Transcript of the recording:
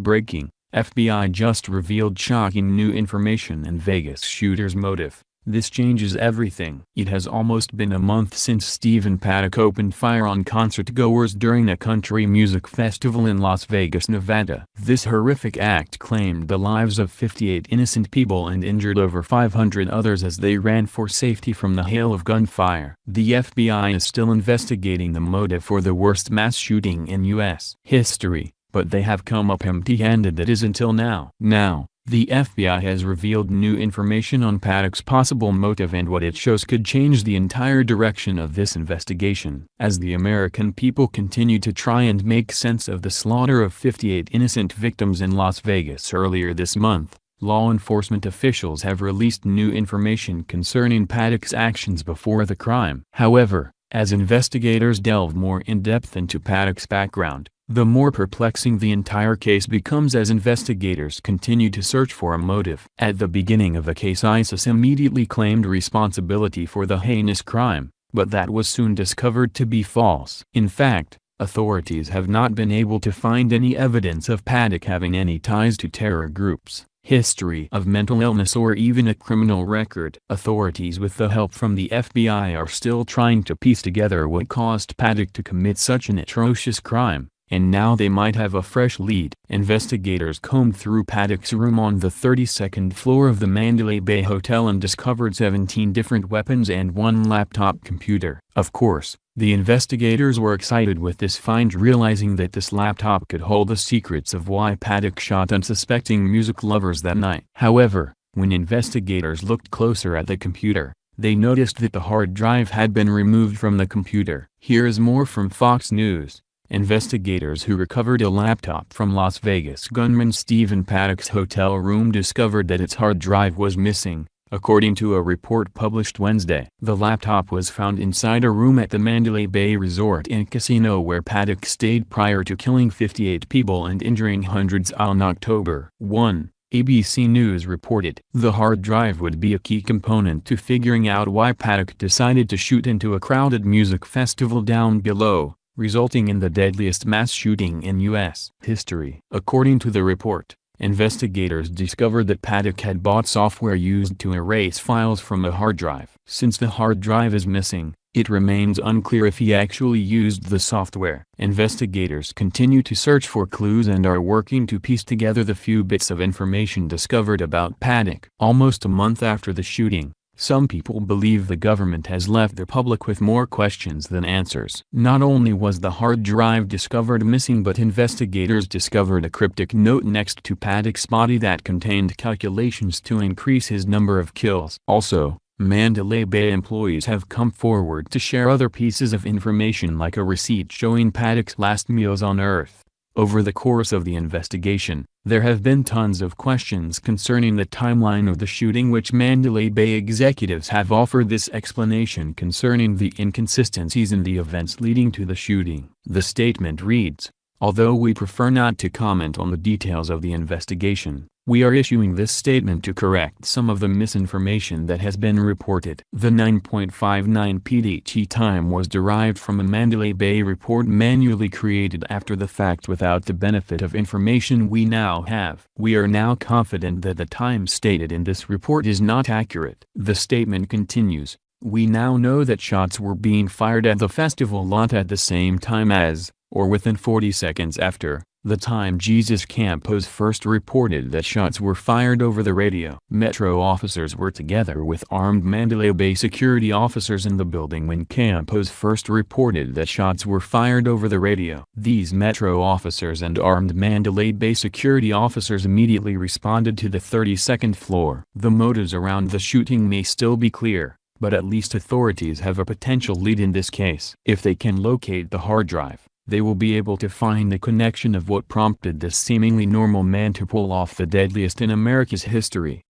Breaking: FBI just revealed shocking new information on Vegas shooter's motive. This changes everything. It has almost been a month since Stephen Paddock opened fire on concert-goers during a country music festival in Las Vegas, Nevada. This horrific act claimed the lives of 58 innocent people and injured over 500 others as they ran for safety from the hail of gunfire. The FBI is still investigating the motive for the worst mass shooting in U.S. history, but they have come up empty-handed, that is, until now. The FBI has revealed new information on Paddock's possible motive, and what it shows could change the entire direction of this investigation. As the American people continue to try and make sense of the slaughter of 58 innocent victims in Las Vegas earlier this month, law enforcement officials have released new information concerning Paddock's actions before the crime. However, as investigators delve more in depth into Paddock's background, the more perplexing the entire case becomes as investigators continue to search for a motive. At the beginning of the case, ISIS immediately claimed responsibility for the heinous crime, but that was soon discovered to be false. In fact, authorities have not been able to find any evidence of Paddock having any ties to terror groups, history of mental illness, or even a criminal record. Authorities, with the help from the FBI, are still trying to piece together what caused Paddock to commit such an atrocious crime. And now they might have a fresh lead. Investigators combed through Paddock's room on the 32nd floor of the Mandalay Bay Hotel and discovered 17 different weapons and one laptop computer. Of course, the investigators were excited with this find, realizing that this laptop could hold the secrets of why Paddock shot unsuspecting music lovers that night. However, when investigators looked closer at the computer, they noticed that the hard drive had been removed from the computer. Here is more from Fox News. Investigators who recovered a laptop from Las Vegas gunman Stephen Paddock's hotel room discovered that its hard drive was missing, according to a report published Wednesday. The laptop was found inside a room at the Mandalay Bay Resort and Casino where Paddock stayed prior to killing 58 people and injuring hundreds on October 1. ABC News reported. The hard drive would be a key component to figuring out why Paddock decided to shoot into a crowded music festival down below, resulting in the deadliest mass shooting in U.S. history. According to the report, investigators discovered that Paddock had bought software used to erase files from a hard drive. Since the hard drive is missing, it remains unclear if he actually used the software. Investigators continue to search for clues and are working to piece together the few bits of information discovered about Paddock. Almost a month after the shooting, some people believe the government has left the public with more questions than answers. Not only was the hard drive discovered missing, but investigators discovered a cryptic note next to Paddock's body that contained calculations to increase his number of kills. Also, Mandalay Bay employees have come forward to share other pieces of information, like a receipt showing Paddock's last meals on Earth. Over the course of the investigation, there have been tons of questions concerning the timeline of the shooting, which Mandalay Bay executives have offered this explanation concerning the inconsistencies in the events leading to the shooting. The statement reads, "Although we prefer not to comment on the details of the investigation, we are issuing this statement to correct some of the misinformation that has been reported." The 9.59 PDT time was derived from a Mandalay Bay report manually created after the fact without the benefit of information we now have. "We are now confident that the time stated in this report is not accurate." The statement continues, "We now know that shots were being fired at the festival lot at the same time as, or within 40 seconds after, the time Jesus Campos first reported that shots were fired over the radio." Metro officers were together with armed Mandalay Bay security officers in the building when Campos first reported that shots were fired over the radio. These Metro officers and armed Mandalay Bay security officers immediately responded to the 32nd floor. The motives around the shooting may still be clear, but at least authorities have a potential lead in this case. If they can locate the hard drive, they will be able to find the connection of what prompted this seemingly normal man to pull off the deadliest in America's history.